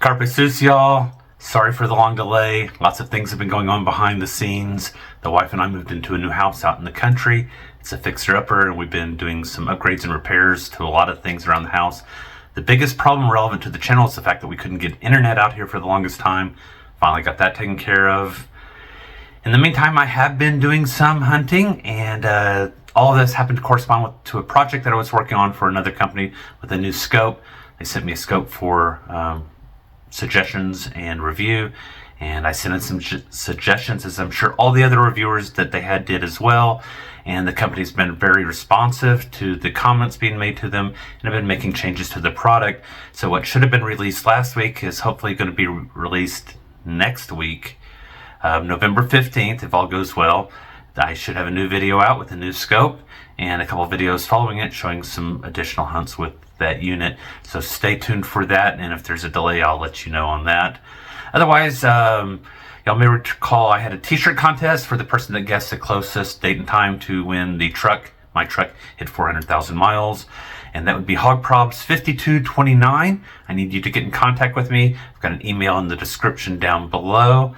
Carpe sus, y'all. Sorry for the long delay. Lots of things have been going on behind the scenes. The wife and I moved into a new house out in the country. It's a fixer-upper, and we've been doing some upgrades and repairs to a lot of things around the house. The biggest problem relevant to the channel is the fact that we couldn't get internet out here for the longest time. Finally got that taken care of. In the meantime, I have been doing some hunting, and all of this happened to correspond to a project that I was working on for another company with a new scope. They sent me a scope for suggestions and review, and I sent in some suggestions, as I'm sure all the other reviewers that they had did as well. And the company's been very responsive to the comments being made to them, and have been making changes to the product. So what should have been released last week is hopefully going to be released next week, November 15th, if all goes well. I should have a new video out with a new scope and a couple of videos following it showing some additional hunts with that unit. So stay tuned for that, and if there's a delay, I'll let you know on that. Otherwise, y'all may recall I had a t-shirt contest for the person that guessed the closest date and time to when the truck, my truck, hit 400,000 miles. And that would be Hogprobs 5229. I need you to get in contact with me. I've got an email in the description down below.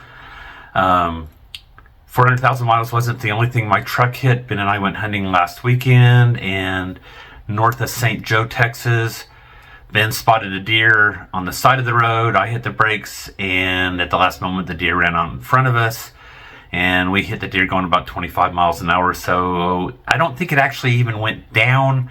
400,000 miles wasn't the only thing my truck hit. Ben and I went hunting last weekend, and north of St. Joe, Texas, Ben spotted a deer on the side of the road. I hit the brakes, and at the last moment, the deer ran out in front of us, and we hit the deer going about 25 miles an hour. So I don't think it actually even went down,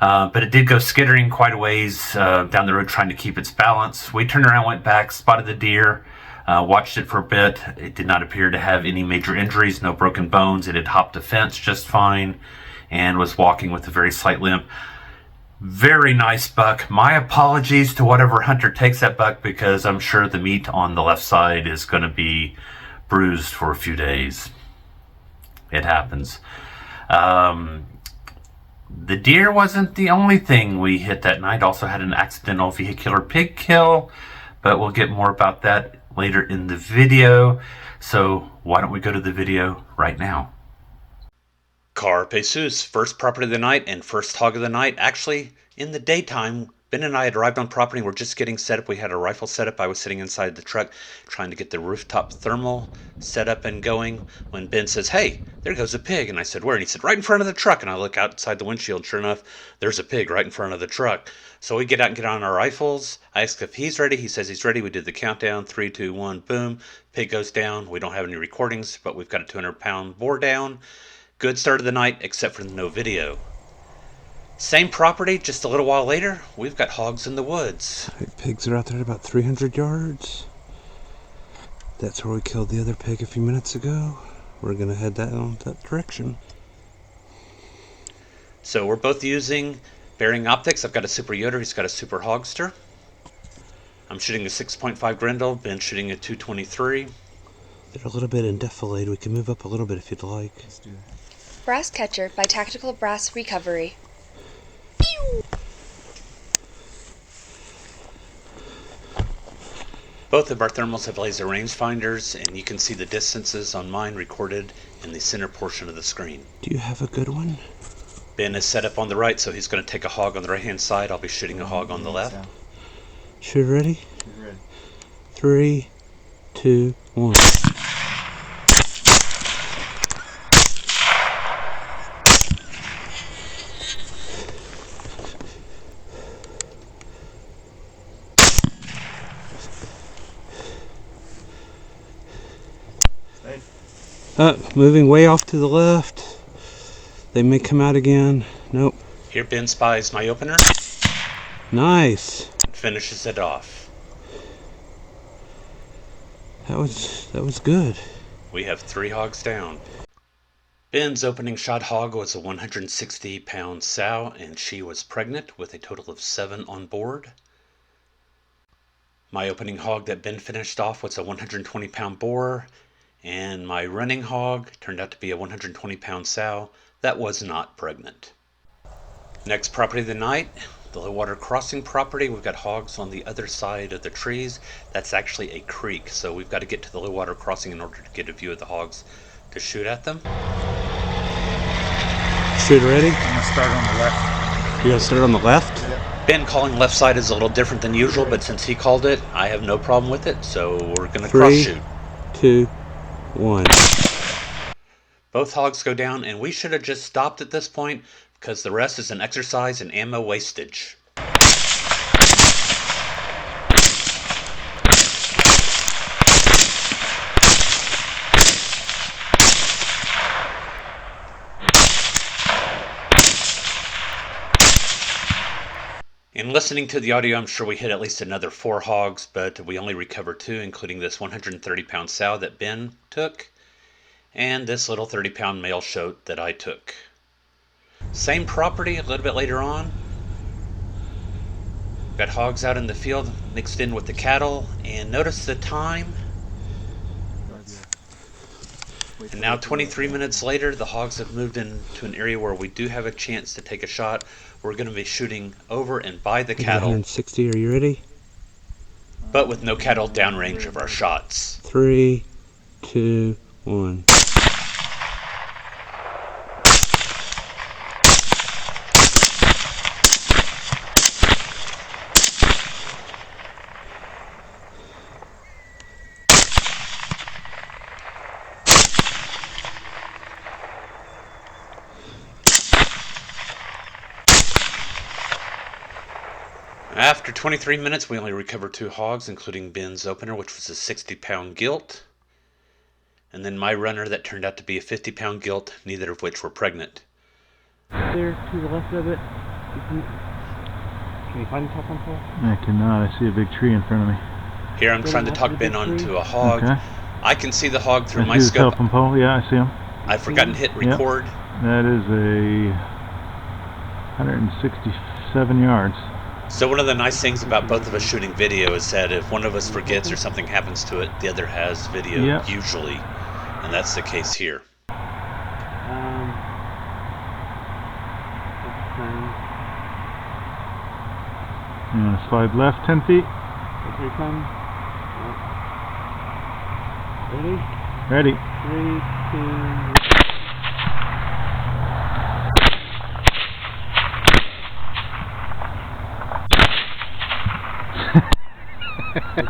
but it did go skittering quite a ways down the road trying to keep its balance. We turned around, went back, spotted the deer, watched it for a bit. It did not appear to have any major injuries, no broken bones. It had hopped a fence just fine and was walking with a very slight limp. Very nice buck. My apologies to whatever hunter takes that buck, because I'm sure the meat on the left side is going to be bruised for a few days. It happens. The deer wasn't the only thing we hit that night. Also had an accidental vehicular pig kill, but we'll get more about that later in the video. So why don't we go to the video right now? Carpe sus, first property of the night and first hog of the night. Actually, in the daytime, Ben and I had arrived on property and we're just getting set up. We had a rifle set up. I was sitting inside the truck trying to get the rooftop thermal set up and going when Ben says, "Hey, there goes a pig." And I said, "Where?" And he said, "Right in front of the truck." And I look outside the windshield. Sure enough, there's a pig right in front of the truck. So we get out and get on our rifles. I ask if he's ready. He says he's ready. We did the countdown, 3, 2, 1, boom. Pig goes down. We don't have any recordings, but we've got a 200-pound boar down. Good start of the night, except for no video. Same property, just a little while later, we've got hogs in the woods. Pigs are out there at about 300 yards. That's where we killed the other pig a few minutes ago. We're gonna head that direction. So we're both using Bering optics. I've got a Super Yoder, he's got a Super Hogster. I'm shooting a 6.5 Grendel, Ben's shooting a 223. They're a little bit indefilade. We can move up a little bit if you'd like. Let's do that. Brass Catcher by Tactical Brass Recovery. Both of our thermals have laser rangefinders, and you can see the distances on mine recorded in the center portion of the screen. Do you have a good one? Ben is set up on the right, so he's going to take a hog on the right hand side. I'll be shooting a hog on the left. Shoot ready? Shoot ready. 3, 2, 1. Moving way off to the left. They may come out again. Nope. Here Ben spies my opener. Nice. Finishes it off. That was good. We have 3 hogs down. Ben's opening shot hog was a 160-pound sow, and she was pregnant with a total of 7 on board. My opening hog that Ben finished off was a 120-pound boar, and my running hog turned out to be a 120-pound sow that was not pregnant. Next property of the night, the low water crossing property. We've got hogs on the other side of the trees. That's actually a creek, so we've got to get to the low water crossing in order to get a view of the hogs to shoot at them. Shoot ready? I'm gonna start on the left. You gotta start on the left? Yeah. Ben calling left side is a little different than usual, but since he called it, I have no problem with it, so we're going to cross shoot. 3, 2, 1. Both hogs go down, and we should have just stopped at this point, because the rest is an exercise in ammo wastage. In listening to the audio, I'm sure we hit at least another 4 hogs, but we only recovered 2, including this 130-pound sow that Ben took, and this little 30-pound male shoat that I took. Same property a little bit later on. Got hogs out in the field mixed in with the cattle, and notice the time. And now 23 minutes later, the hogs have moved into an area where we do have a chance to take a shot. We're going to be shooting over and by the cattle. 160, are you ready? But with no cattle downrange of our shots. 3, 2, 1. After 23 minutes, we only recovered 2 hogs, including Ben's opener, which was a 60-pound gilt, and then my runner that turned out to be a 50-pound gilt, neither of which were pregnant. There, to the left of it. Can you find the top one for us? I cannot. I see a big tree in front of me. Here I'm trying to talk Ben onto a hog. Okay. I can see the hog through I my see the scope. telephone pole. Yeah, I see him. I've forgotten to hit record. Yep. That is a 167 yards. So one of the nice things about both of us shooting video is that if one of us forgets or something happens to it, the other has video, Yep. usually. And that's the case here. You want to slide left 10 feet? Here it comes. Ready. Ready? 3, 2, 1.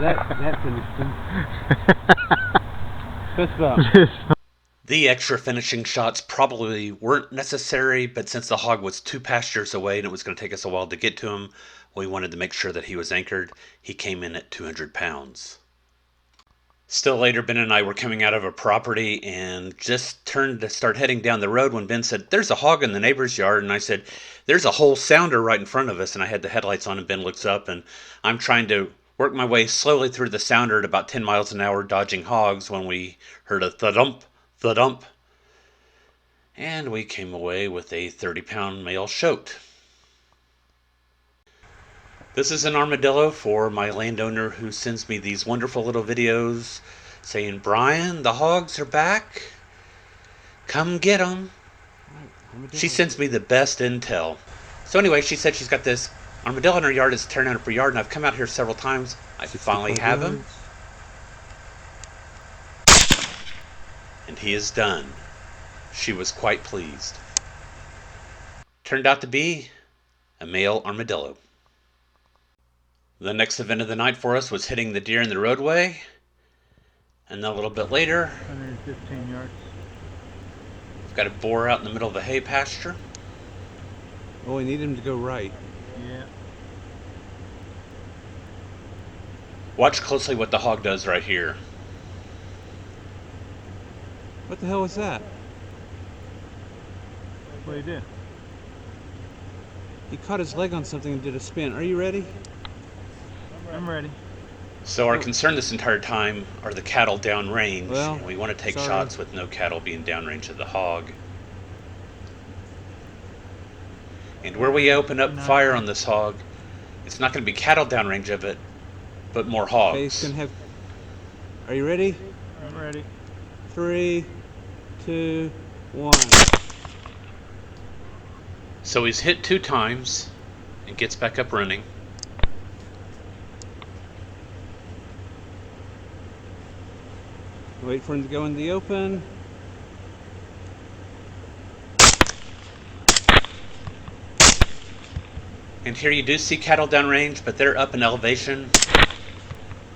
That finished him. Fist bump. The extra finishing shots probably weren't necessary, but since the hog was 2 pastures away and it was going to take us a while to get to him, we wanted to make sure that he was anchored. He came in at 200 pounds. Still later, Ben and I were coming out of a property and just turned to start heading down the road when Ben said, "There's a hog in the neighbor's yard." And I said, "There's a whole sounder right in front of us." And I had the headlights on and Ben looks up and I'm trying to work my way slowly through the sounder at about 10 miles an hour dodging hogs when we heard a thudump, thudump. And we came away with a 30-pound male shoat. This is an armadillo for my landowner who sends me these wonderful little videos saying, "Brian, the hogs are back. Come get them." She sends me the best intel. So anyway, she said she's got this armadillo in her yard. It's tearing up her yard, and I've come out here several times. I finally have him. And he is done. She was quite pleased. Turned out to be a male armadillo. The next event of the night for us was hitting the deer in the roadway. And then a little bit later, 115 yards. we've got a boar out in the middle of a hay pasture. Oh, we need him to go right. Yeah. Watch closely what the hog does right here. What the hell was that? What do you do? He caught his leg on something and did a spin. Are you ready? I'm ready. So our concern this entire time are the cattle downrange. Well, and we want to take sorry. shots with no cattle being downrange of the hog. And where we open up fire on this hog, it's not going to be cattle downrange of it, but more hogs. Okay, he's gonna have. Are you ready? I'm ready. 3, 2, 1. So he's hit 2 times and gets back up running. Wait for him to go in the open. And here you do see cattle downrange, but they're up in elevation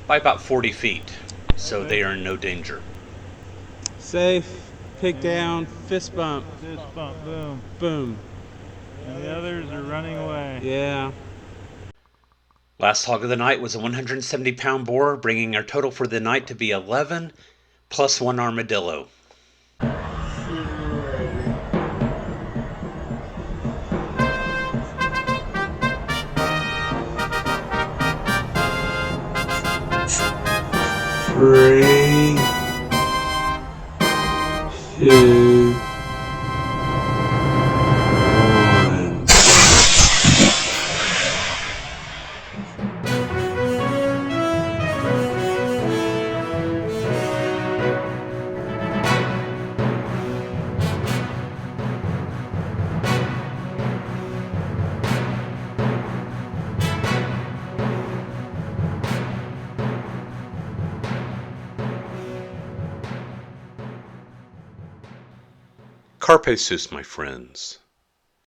by about 40 feet, so they are in no danger. Safe, pig down, fist bump, Fist bump, boom. boom. And the others are running away. Yeah. Last hog of the night was a 170-pound boar, bringing our total for the night to be 11, plus 1 armadillo. Three, two, one. Carpe sus, my friends.